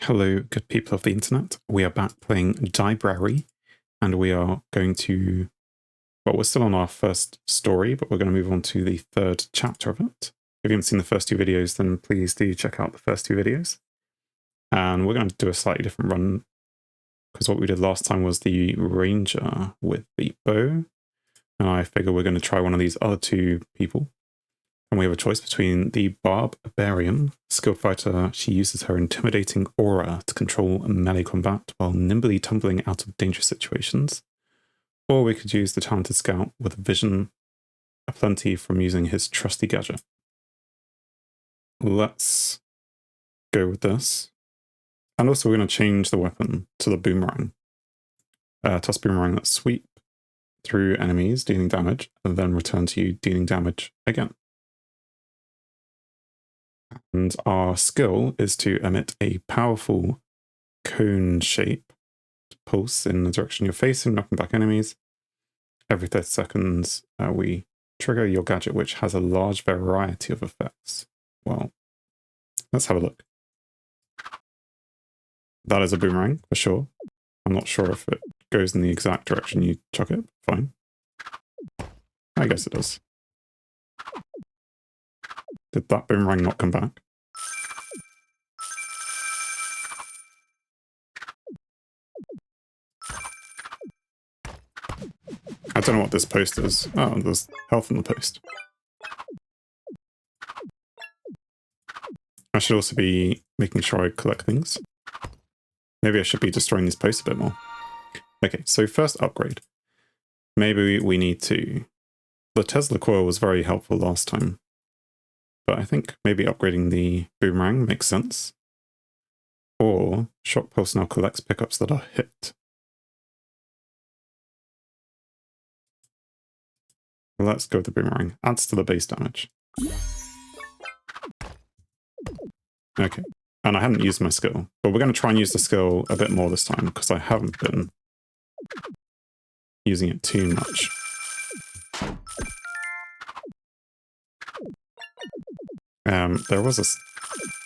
Hello, good people of the internet. We are back playing Diebrary, and we are going to, well, we're still on our first story, but we're going to move on to the third chapter of it. If you haven't seen the first two videos, then please do check out the first two videos. And we're going to do a slightly different run, because what we did last time was the ranger with the bow, and I figure we're going to try one of these other two people. And we have a choice between the barbarian, skilled fighter. She uses her intimidating aura to control melee combat while nimbly tumbling out of dangerous situations. Or we could use the talented scout with vision aplenty from using his trusty gadget. Let's go with this. And also we're going to change the weapon to the boomerang. Toss boomerang that sweep through enemies, dealing damage, and then return to you, dealing damage again. And our skill is to emit a powerful cone shape to pulse in the direction you're facing, knocking back enemies. Every 30 seconds, we trigger your gadget, which has a large variety of effects. Well, let's have a look. That is a boomerang, for sure. I'm not sure if it goes in the exact direction you chuck it. Fine. I guess it does. Did that boomerang not come back? I don't know what this post is. Oh, there's health in the post. I should also be making sure I collect things. Maybe I should be destroying these posts a bit more. Okay, so first upgrade. Maybe we need to... The Tesla coil was very helpful last time. But I think maybe upgrading the boomerang makes sense. Or shock pulse now collects pickups that are hit. Let's go with the boomerang. Adds to the base damage. Okay. And I hadn't used my skill. But we're going to try and use the skill a bit more this time, because I haven't been using it too much. There was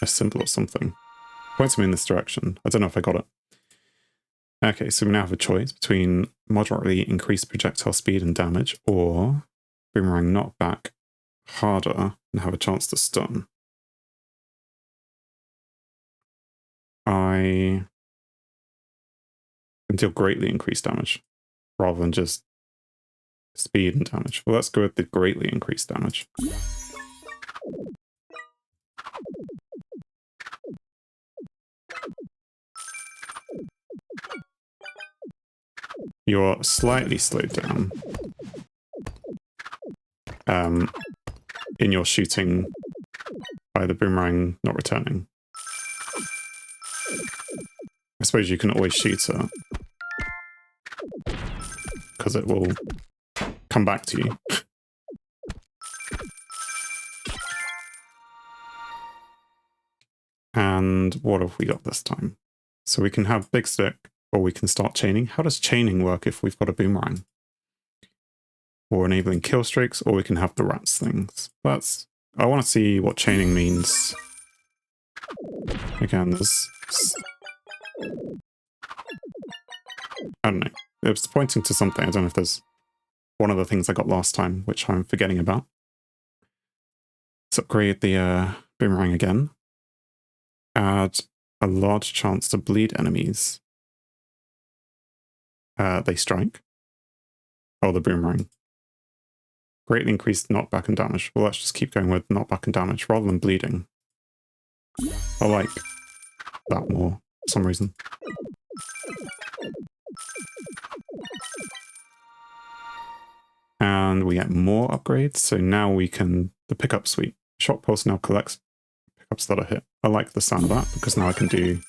a symbol or something. Points me in this direction. I don't know if I got it. Okay, so we now have a choice between moderately increased projectile speed and damage, or boomerang knockback harder and have a chance to stun. I can deal greatly increased damage rather than just speed and damage. Well, let's go with the greatly increased damage. You're slightly slowed down in your shooting by the boomerang not returning. I suppose you can always shoot her, because it will come back to you. And what have we got this time? So we can have big stick, or we can start chaining. How does chaining work if we've got a boomerang? Or enabling kill streaks, or we can have the rats things. I want to see what chaining means. Again, there's... I don't know. It was pointing to something. I don't know if there's one of the things I got last time, which I'm forgetting about. Let's upgrade the boomerang again. Add a large chance to bleed enemies. They strike. Oh, the boomerang. Greatly increased knockback and damage. Well, let's just keep going with knockback and damage rather than bleeding. I like that more for some reason. And we get more upgrades, so now we can... The pickup suite. Shock pulse now collects pickups that are hit. I like the sound of that, because now I can do...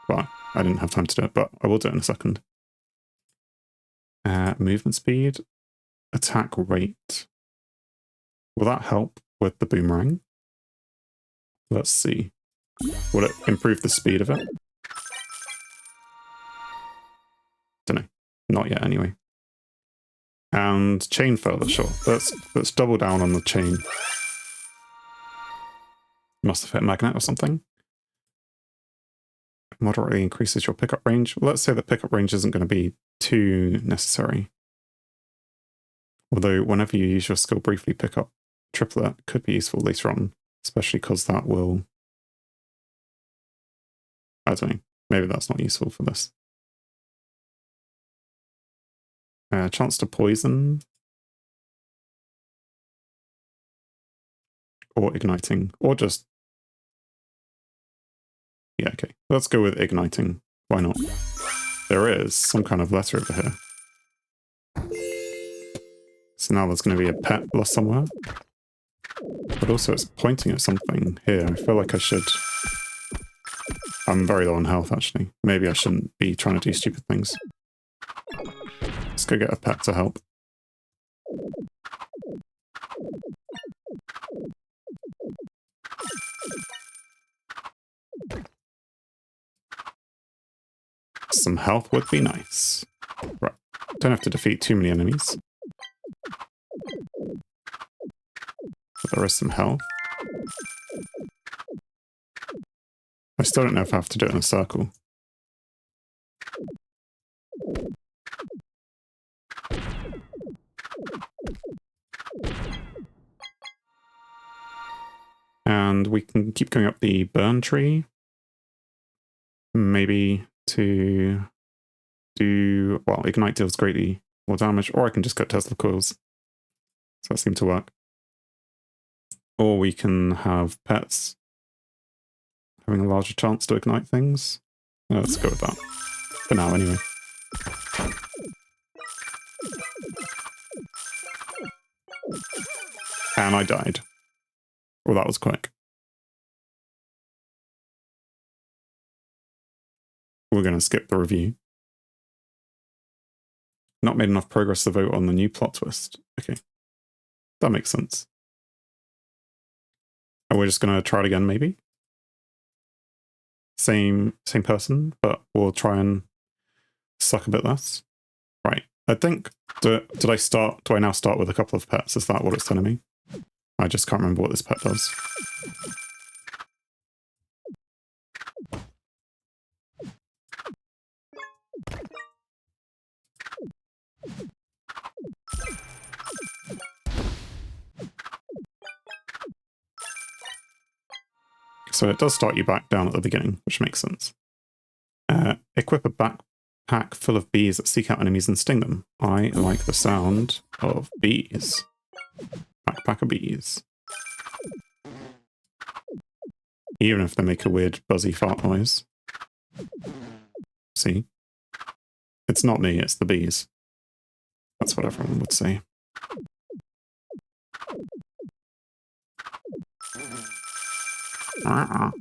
Well, I didn't have time to do it, but I will do it in a second. Movement speed. Attack rate. Will that help with the boomerang? Let's see. Will it improve the speed of it? Don't know. Not yet, anyway. And chain further, sure. Let's double down on the chain. Must have hit magnet or something. Moderately increases your pickup range. Well, let's say the pickup range isn't going to be too necessary. Although whenever you use your skill briefly, pick up triplet could be useful later on, especially because that will... I don't know. Maybe that's not useful for this. Chance to poison. Or igniting. Or just... Yeah, okay. Let's go with igniting. Why not? There is some kind of letter over here. So now there's going to be a pet lost somewhere. But also it's pointing at something here. I feel like I should... I'm very low on health, actually. Maybe I shouldn't be trying to do stupid things. Let's go get a pet to help. Some health would be nice. Right. Don't have to defeat too many enemies. But there is some health. I still don't know if I have to do it in a circle. And we can keep going up the burn tree. Maybe to do... Well, ignite deals greatly more damage, or I can just cut Tesla coils. So that seemed to work. Or we can have pets having a larger chance to ignite things. Let's go with that. For now, anyway. And I died. Well, that was quick. We're going to skip the review. Not made enough progress to vote on the new plot twist. Okay. That makes sense. And we're just going to try it again, maybe? Same person, but we'll try and suck a bit less. Right. I think... Do I now start with a couple of pets? Is that what it's telling me? I just can't remember what this pet does. So it does start you back down at the beginning, which makes sense. Equip a backpack full of bees that seek out enemies and sting them. I like the sound of bees. Backpack of bees. Even if they make a weird buzzy fart noise. See? It's not me, it's the bees. That's what everyone would say. Out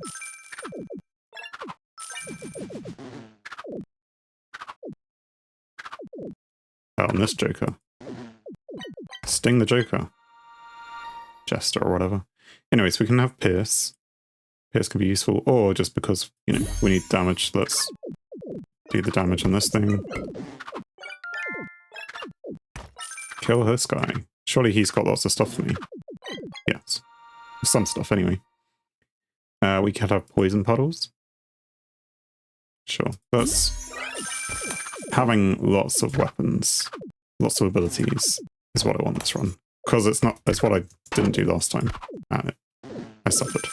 on this Joker. Sting the Joker. Jester or whatever. Anyways, we can have Pierce. Pierce can be useful, or just because, you know, we need damage, let's do the damage on this thing. Kill this guy. Surely he's got lots of stuff for me. Yes. Some stuff, anyway. We could have poison puddles. Sure. That's... Having lots of weapons, lots of abilities, is what I want this run. Because it's what I didn't do last time. And I suffered.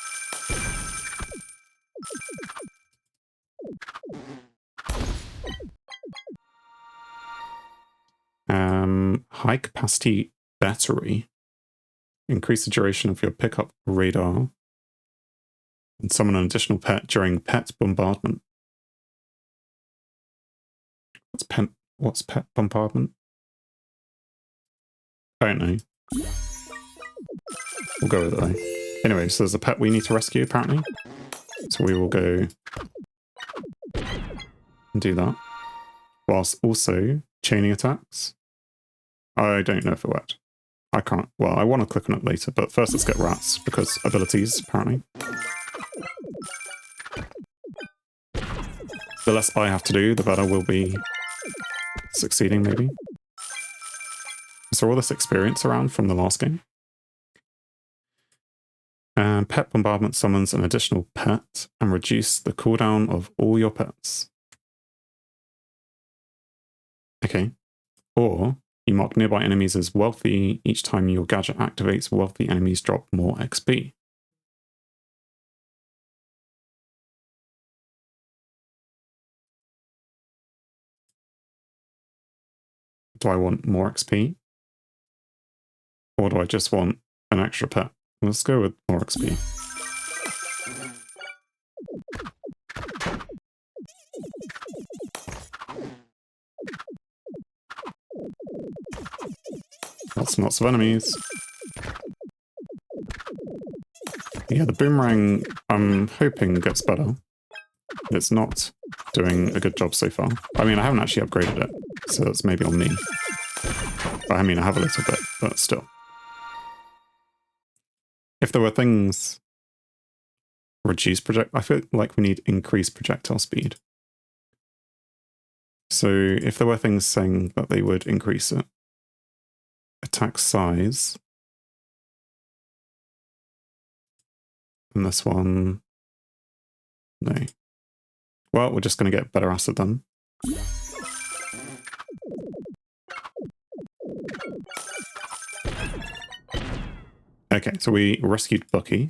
High capacity battery. Increase the duration of your pickup radar. And summon an additional pet during pet bombardment. What's pet bombardment? I don't know. We'll go with it though. Anyway, so there's a pet we need to rescue apparently. So we will go and do that. Whilst also chaining attacks. I don't know if it worked. I can't. Well, I want to click on it later, but first let's get rats, because abilities, apparently. The less I have to do, the better we'll be succeeding, maybe. Is there all this experience around from the last game? Pet bombardment summons an additional pet and reduce the cooldown of all your pets. Okay. Or you mark nearby enemies as wealthy. Each time your gadget activates, wealthy enemies drop more XP. Do I want more XP? Or do I just want an extra pet? Let's go with more XP. Lots and lots of enemies. Yeah, the boomerang, I'm hoping gets better. It's not doing a good job so far. I mean, I haven't actually upgraded it, so that's maybe on me. But I mean, I have a little bit, but still. If there were things reduce I feel like we need increased projectile speed. So if there were things saying that they would increase it, attack size, and this one, no. Well, we're just going to get better acid then. Okay, so we rescued Bucky.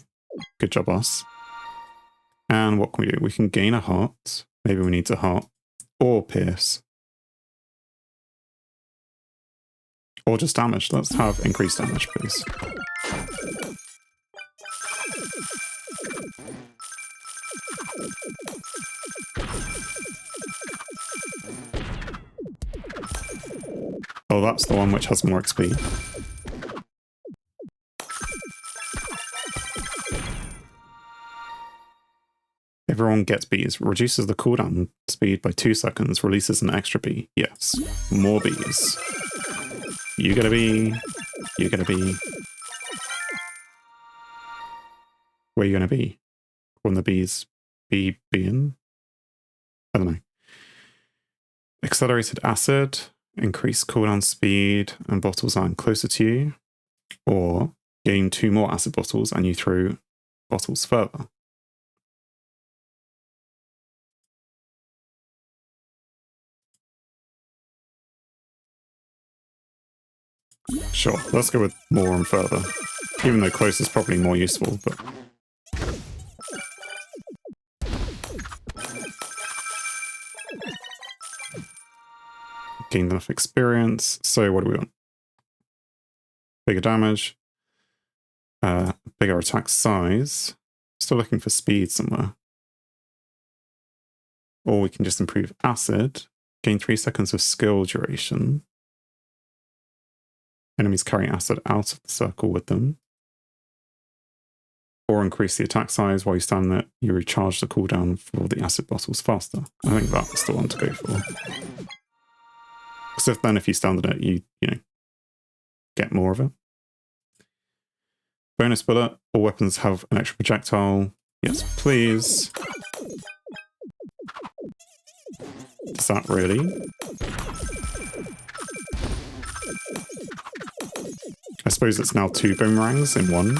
Good job, us. And what can we do? We can gain a heart. Maybe we need a heart. Or pierce. Or just damage. Let's have increased damage, please. Oh, that's the one which has more XP. Everyone gets bees. Reduces the cooldown speed by 2 seconds. Releases an extra bee. Yes. More bees. You get a bee. You get a bee. Where are you going to be? When the bees be being? I don't know. Accelerated acid. Increase cooldown speed and bottles are closer to you. Or gain 2 more acid bottles and you throw bottles further. Sure, let's go with more and further. Even though close is probably more useful, but... Gained enough experience, so what do we want? Bigger damage. Bigger attack size. Still looking for speed somewhere. Or we can just improve acid. Gain 3 seconds of skill duration. Enemies carry acid out of the circle with them. Or increase the attack size while you stand there. You recharge the cooldown for the acid bottles faster. I think that's the one to go for. Because then if you stand on it, you know, get more of it. Bonus bullet. All weapons have an extra projectile. Yes, please. Does that really? I suppose it's now 2 boomerangs in one.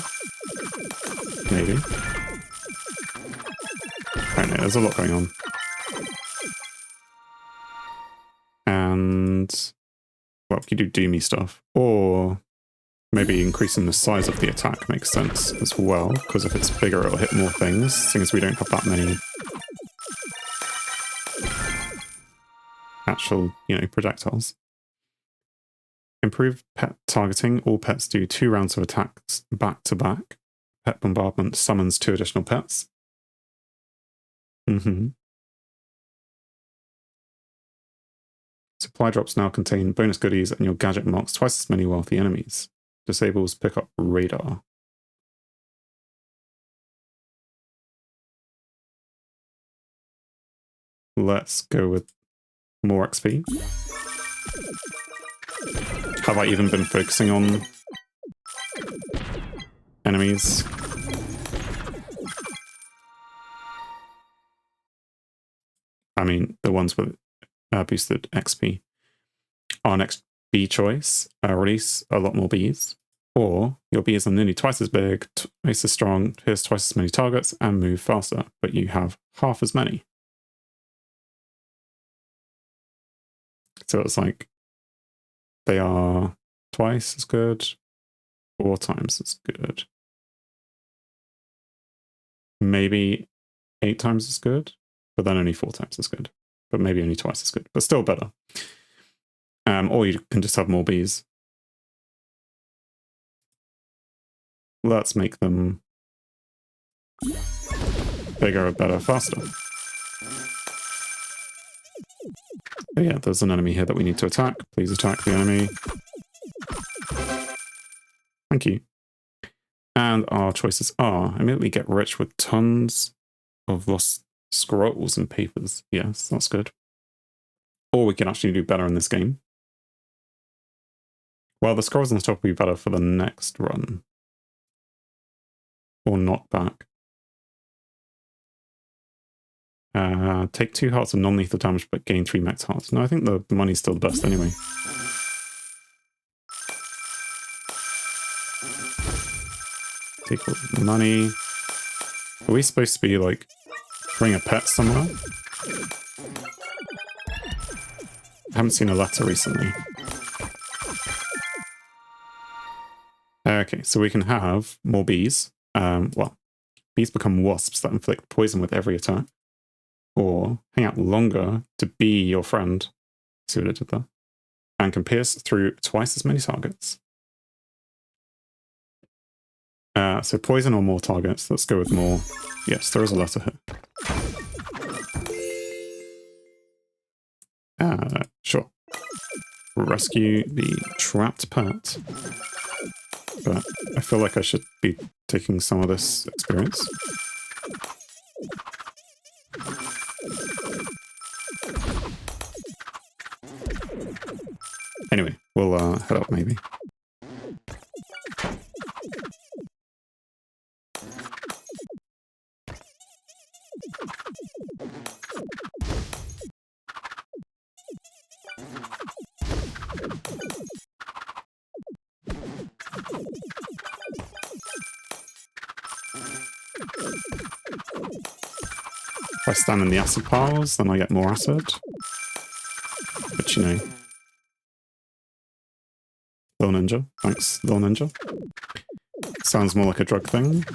Maybe. I don't know, there's a lot going on. And... well, you do doomy stuff. Or maybe increasing the size of the attack makes sense as well, because if it's bigger it'll hit more things, seeing as we don't have that many actual, you know, projectiles. Improve pet targeting. All pets do 2 rounds of attacks back to back. Pet bombardment summons 2 additional pets. Supply drops now contain bonus goodies and your gadget marks twice as many wealthy enemies. Disables pick up radar. Let's go with more XP. Have I even been focusing on enemies? I mean, the ones with boosted XP. Our next bee choice, release a lot more bees. Or your bees are nearly twice as big, twice as strong, pierce twice as many targets, and move faster, but you have half as many. So it's like they are twice as good, 4 times as good. Maybe 8 times as good, but then only 4 times as good. But maybe only twice as good, but still better. Or you can just have more bees. Let's make them bigger, better, faster. But yeah, there's an enemy here that we need to attack. Please attack the enemy. Thank you. And our choices are immediately get rich with tons of lost scrolls and papers. Yes, that's good. Or we can actually do better in this game. Well, the scrolls and stuff will be better for the next run. Or knock back. Take 2 hearts of non-lethal damage, but gain 3 mech hearts. No, I think the money's still the best anyway. Take all the money. Are we supposed to be like bring a pet somewhere? I haven't seen a letter recently. Okay, so we can have more bees. Well, bees become wasps that inflict poison with every attack. Or hang out longer to be your friend. See what I did there? And can pierce through twice as many targets. So poison or more targets. Let's go with more. Yes, there is a letter here. Sure. Rescue the trapped pet. But I feel like I should be taking some of this experience. Anyway, we'll head up maybe. If I stand in the acid piles, then I get more acid. But you know. Little Ninja. Thanks, Little Ninja. Sounds more like a drug thing.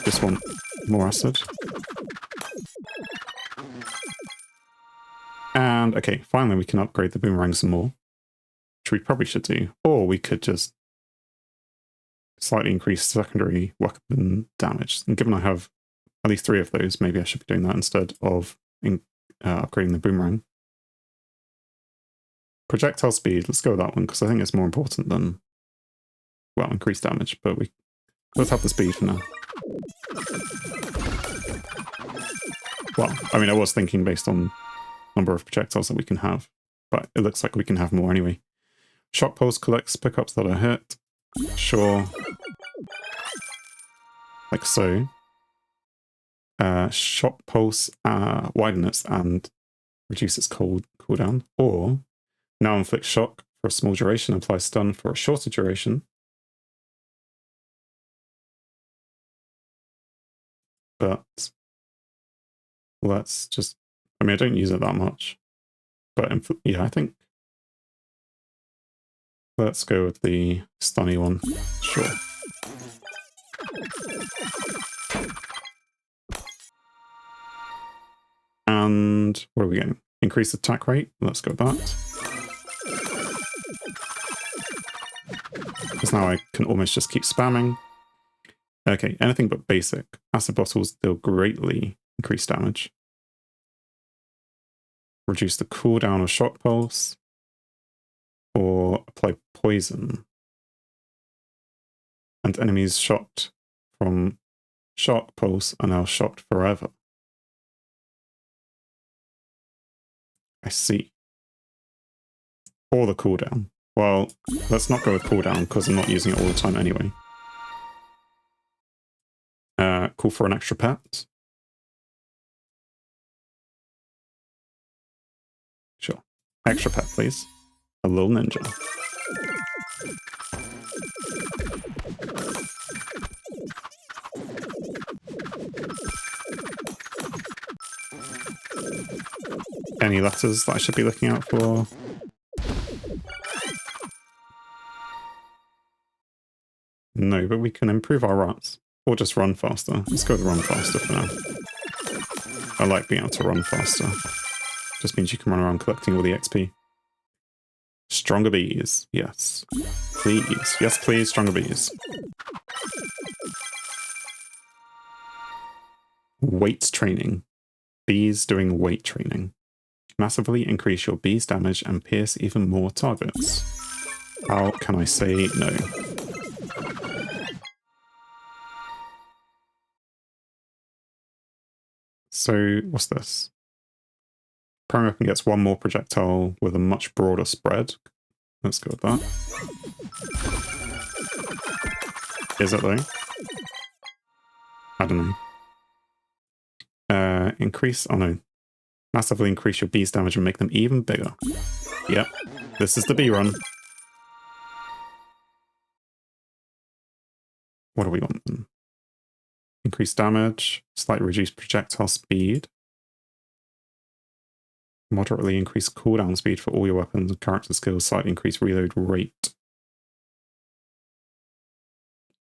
Just want more acid. And okay, finally we can upgrade the boomerang some more. Which we probably should do. Or we could just slightly increase secondary weapon damage. And given I have at least 3 of those, maybe I should be doing that instead of upgrading the boomerang. Projectile speed, let's go with that one, because I think it's more important than, well, increased damage, but let's have the speed for now. Well, I mean, I was thinking based on number of projectiles that we can have, but it looks like we can have more anyway. Shock pulse collects pickups that are hit. Sure. Like so. Shock pulse widens and reduces cooldown, or now inflicts shock for a small duration, applies stun for a shorter duration. But let's just, I mean, I don't use it that much, but yeah, I think let's go with the stunny one. Sure. And what are we getting? Increased attack rate. Let's go with that. Because now I can almost just keep spamming. Okay, anything but basic. Acid bottles deal greatly increased damage. Reduce the cooldown of shock pulse. Or apply poison. And enemies shocked from shock pulse are now shocked forever. I see. Or the cooldown. Well, let's not go with cooldown because I'm not using it all the time anyway. Call for an extra pet. Sure. Extra pet, please. A little ninja. Any letters that I should be looking out for? No, but we can improve our runs. Or just run faster. Let's go with run faster for now. I like being able to run faster. Just means you can run around collecting all the XP. Stronger bees. Yes. Please. Yes, please, stronger bees. Weight training. Bees doing weight training. Massively increase your bee's damage and pierce even more targets. How can I say no? So, what's this? Prime weapon gets one more projectile with a much broader spread. Let's go with that. Is it though? I don't know. Increase, oh no. Massively increase your bee's damage and make them even bigger. Yep, this is the bee run. What do we want then? Increase damage, slightly reduce projectile speed. Moderately increase cooldown speed for all your weapons and character skills, slightly increase reload rate.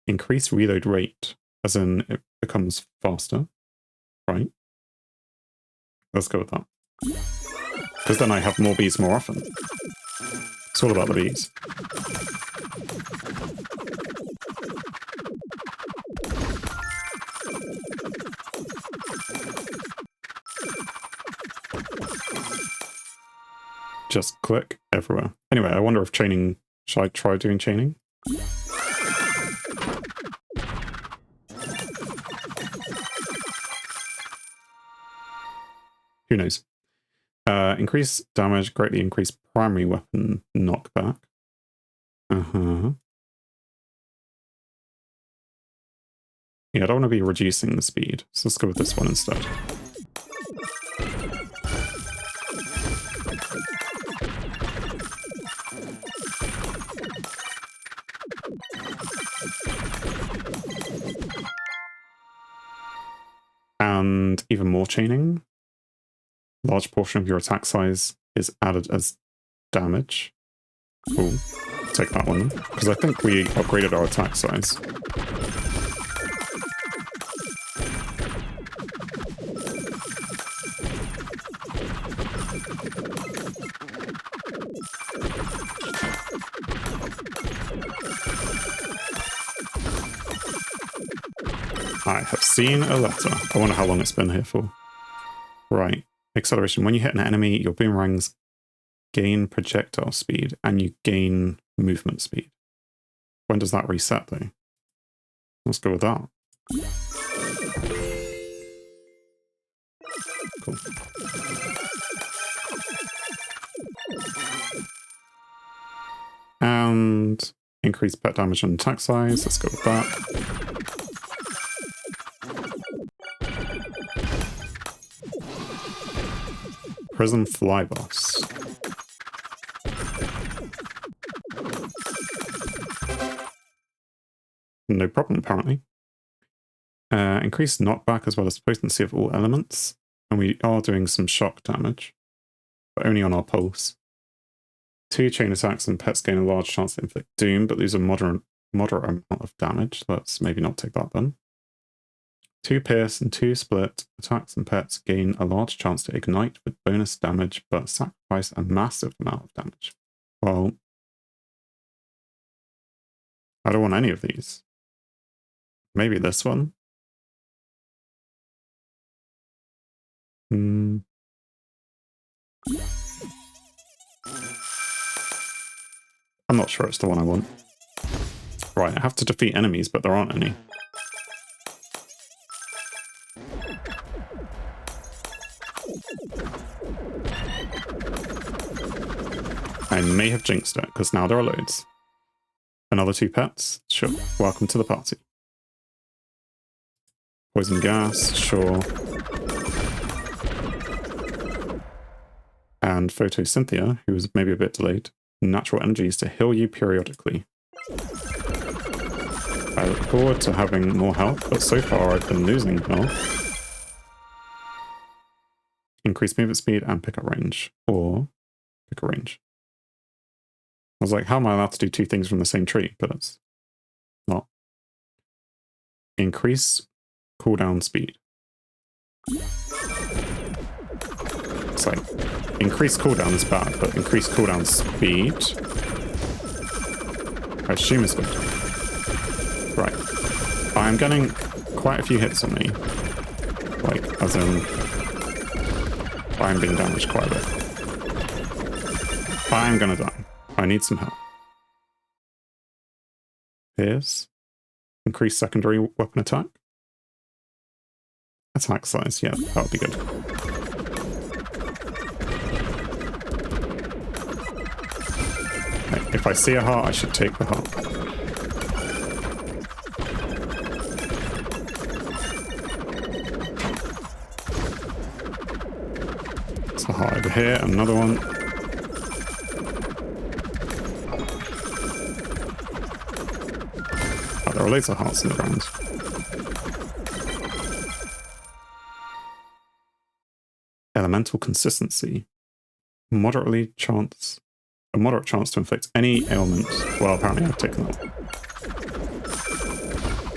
Increase reload rate, as in it becomes faster, right? Let's go with that. Because then I have more bees more often. It's all about the bees. Just click everywhere. Anyway, I wonder if chaining... Should I try doing chaining? Who knows? Increase damage, greatly increase primary weapon knockback. Yeah, I don't want to be reducing the speed, so let's go with this one instead. And even more chaining. Large portion of your attack size is added as damage. Cool. Take that one, because I think we upgraded our attack size. I have seen a letter. I wonder how long it's been here for. Right. Acceleration. When you hit an enemy, your boomerangs gain projectile speed and you gain movement speed. When does that reset though? Let's go with that. Cool. And increase pet damage and attack size. Let's go with that. Prism Flyboss. No problem, apparently. Increased knockback as well as potency of all elements. And we are doing some shock damage, but only on our pulse. 2 chain attacks and pets gain a large chance to inflict doom, but lose a moderate amount of damage. Let's maybe not take that then. 2 pierce and 2 split attacks and pets gain a large chance to ignite with bonus damage, but sacrifice a massive amount of damage. Well, I don't want any of these. Maybe this one. I'm not sure it's the one I want. Right, I have to defeat enemies, but there aren't any. I may have jinxed it, because now there are loads. Another 2 pets? Sure. Welcome to the party. Poison gas? Sure. And photosynthia, who was maybe a bit delayed. Natural energies to heal you periodically. I look forward to having more health, but so far I've been losing health. increase movement speed and pick up range, or pick a range. I was like, how am I allowed to do two things from the same tree? But it's not. Increase cooldown speed. It's like, increase cooldown is bad, but increase cooldown speed, I assume is good. Right. I'm getting quite a few hits on me. Like, as in, I'm being damaged quite a bit. I'm gonna die. I need some help. Here's increase secondary weapon attack. Attack size, yeah, that would be good. Okay, if I see a heart, I should take the heart. There's a heart over here, another one. Oh, there are loads of hearts in the ground. Elemental consistency. A moderate chance to inflict any ailment. Well, apparently I've taken that one.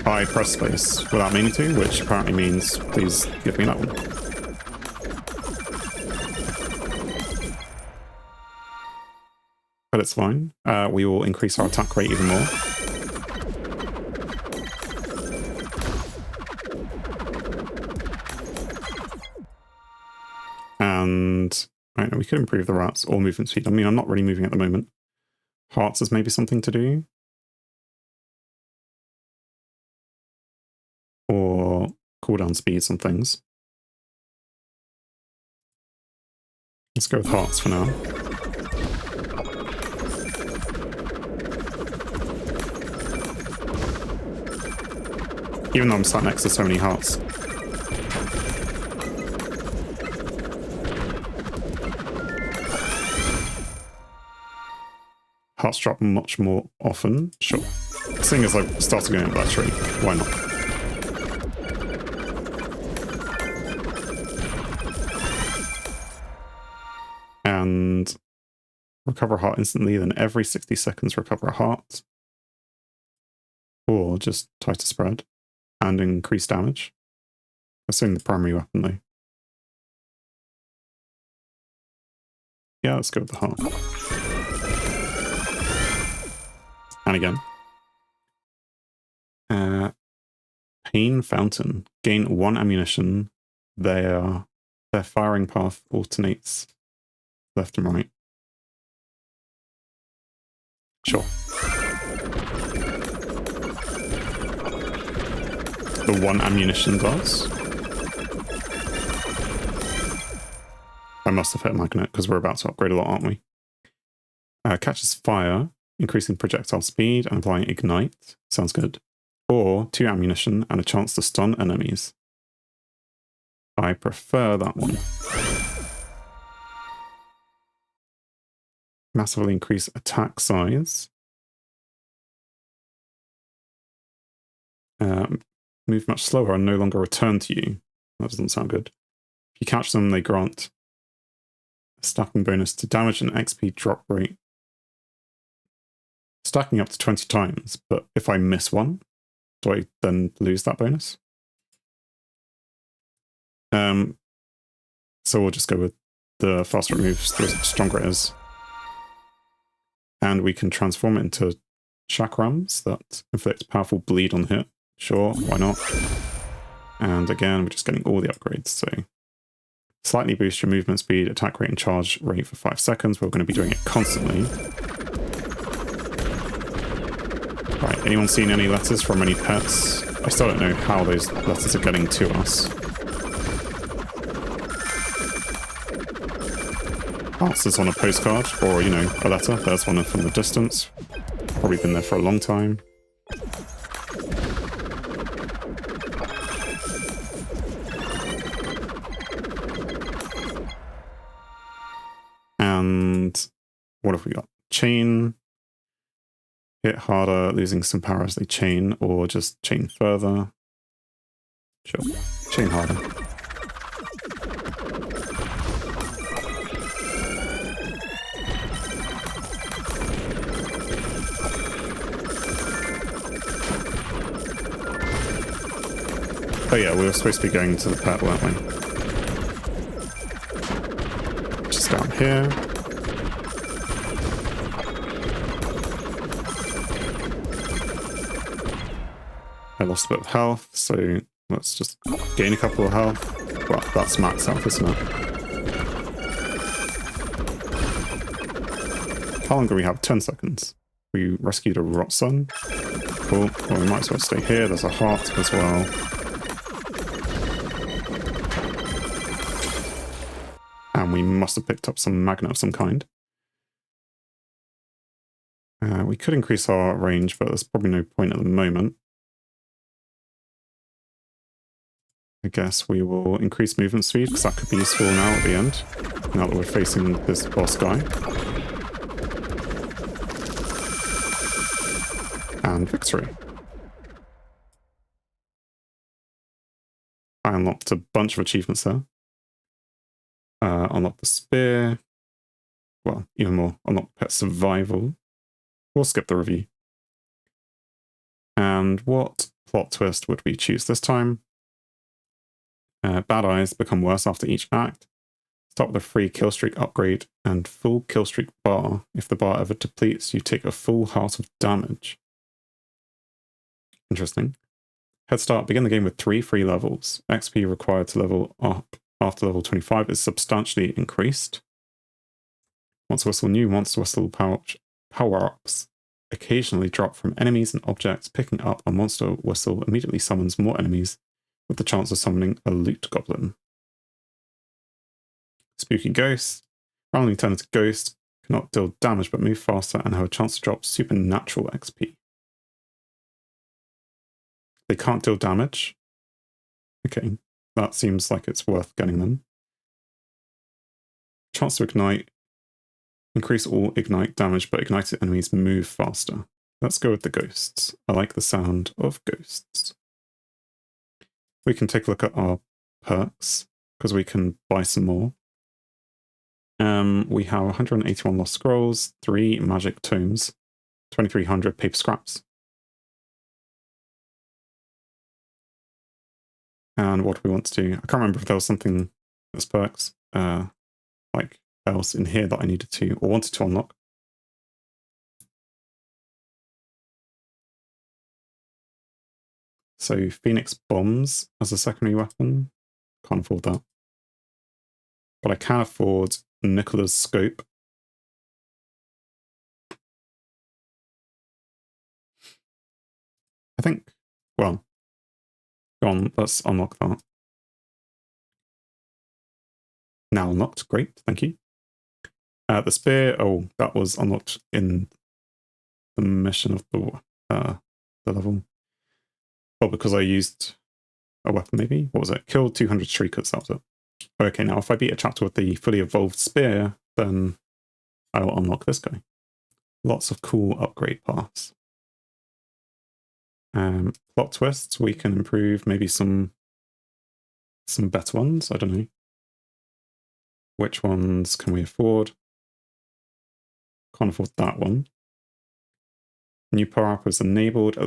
I press space without meaning to, which apparently means please give me that one. But it's fine. We will increase our attack rate even more. And I know we could improve the rats or movement speed. I mean, I'm not really moving at the moment. Hearts is maybe something to do. Or cooldown speeds on things. Let's go with hearts for now. Even though I'm sat next to so many hearts. Hearts drop much more often. Sure. Seeing as I've started going up that tree, why not? And recover a heart instantly, then every 60 seconds recover a heart. Or just tighter spread and increase damage. Assuming the primary weapon though. Yeah, let's go with the heart. And again. Pain Fountain. Gain 1 ammunition. Their firing path alternates left and right. Sure. The 1 ammunition does. I must have hit a magnet because we're about to upgrade a lot, aren't we? Catches fire, increasing projectile speed and applying ignite. Sounds good. Or 2 ammunition and a chance to stun enemies. I prefer that one. Massively increase attack size. Move much slower and no longer return to you. That doesn't sound good. If you catch them, they grant a stacking bonus to damage and XP drop rate. Stacking up to 20 times, but if I miss one, do I then lose that bonus? So we'll just go with the faster it moves, the stronger it is. And we can transform it into chakrams that inflict powerful bleed on hit. Sure, why not? And again, we're just getting all the upgrades, so slightly boost your movement speed, attack rate, and charge rate for 5 seconds. We're going to be doing it constantly. Right, anyone seen any letters from any pets? I still don't know how those letters are getting to us. Answers on a postcard, or, you know, a letter. There's one from the distance. Probably been there for a long time. And what have we got? Chain. Hit harder, losing some power as they chain, or just chain further. Sure. Chain harder. Oh yeah, we were supposed to be going to the pet, weren't we? Just down here. I lost a bit of health, so let's just gain a couple of health. Well, that's max health, isn't it? How long do we have? 10 seconds. We rescued a rot sun. Cool. Well, we might as well stay here. There's a heart as well. And we must have picked up some magnet of some kind. We could increase our range, but there's probably no point at the moment. I guess we will increase movement speed, because that could be useful now at the end, now that we're facing this boss guy. And victory. I unlocked a bunch of achievements there. Unlocked the spear. Well, even more. Unlocked pet survival. We'll skip the review. And what plot twist would we choose this time? Bad eyes become worse after each act. Start with a free killstreak upgrade and full killstreak bar. If the bar ever depletes, you take a full heart of damage. Interesting. Head start. Begin the game with 3 free levels. XP required to level up after level 25 is substantially increased. Monster Whistle. New Monster Whistle power-ups occasionally drop from enemies and objects. Picking up a Monster Whistle immediately summons more enemies, with the chance of summoning a loot goblin. Spooky Ghost. Randomly turn into ghosts, cannot deal damage but move faster and have a chance to drop supernatural XP. They can't deal damage. Okay, that seems like it's worth getting them. Chance to ignite. Increase all ignite damage, but ignited enemies move faster. Let's go with the ghosts. I like the sound of ghosts. We can take a look at our perks, because we can buy some more. We have 181 lost scrolls, 3 magic tomes, 2,300 paper scraps. And what do we want to do? I can't remember if there was something that's perks, like else in here that I needed to, or wanted to unlock. So Phoenix Bombs as a secondary weapon. Can't afford that. But I can afford Nicola's Scope. I think, well, go on, let's unlock that. Now unlocked, great, thank you. The spear, oh, that was unlocked in the mission of the level. Well, because I used a weapon maybe? What was it? Killed 200 streakers, that was it. Okay, now if I beat a chapter with the fully evolved spear, then I will unlock this guy. Lots of cool upgrade paths. Plot twists, we can improve maybe some better ones, I don't know. Which ones can we afford? Can't afford that one. New power-up is enabled.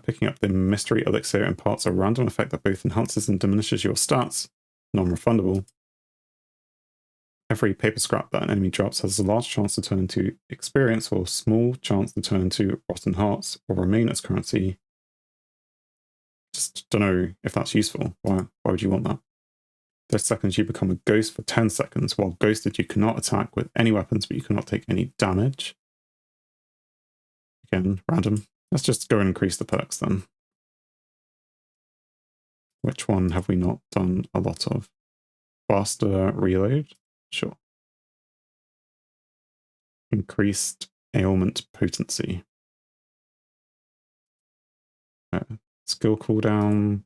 Picking up the mystery elixir imparts a random effect that both enhances and diminishes your stats. Non-refundable. Every paper scrap that an enemy drops has a large chance to turn into experience or a small chance to turn into rotten hearts or remain as currency. Just don't know if that's useful. Why would you want that? 30 seconds you become a ghost for 10 seconds. While ghosted you cannot attack with any weapons, but you cannot take any damage. Again, random. Let's just go and increase the perks then. Which one have we not done a lot of? Faster reload? Sure. Increased ailment potency. Skill cooldown.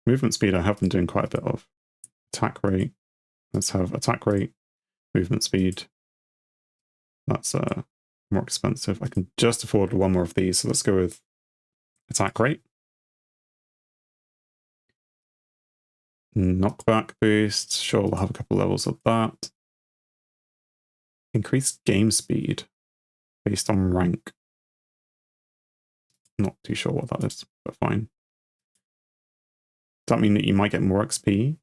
Movement speed I have been doing quite a bit of. Attack rate. Let's have attack rate, movement speed. That's more expensive. I can just afford one more of these, so let's go with attack rate. Knockback boost. Sure, we'll have a couple levels of that. Increased game speed based on rank. Not too sure what that is, but fine. that mean that you might get more XP?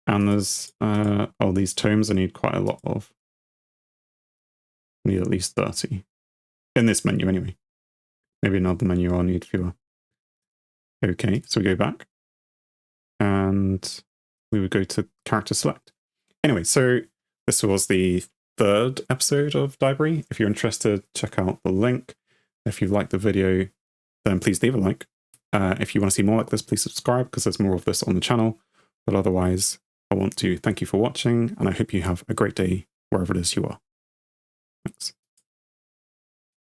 And there's, oh, these tomes I need quite a lot of. I need at least 30. In this menu, anyway. Maybe another menu I'll need fewer. Okay, so we go back. And we would go to character select. Anyway, so this was the 3rd episode of Diebrary. If you're interested, check out the link. If you liked the video, then please leave a like. If you want to see more like this, please subscribe, because there's more of this on the channel. But otherwise, I want to thank you for watching, and I hope you have a great day wherever it is you are. Thanks.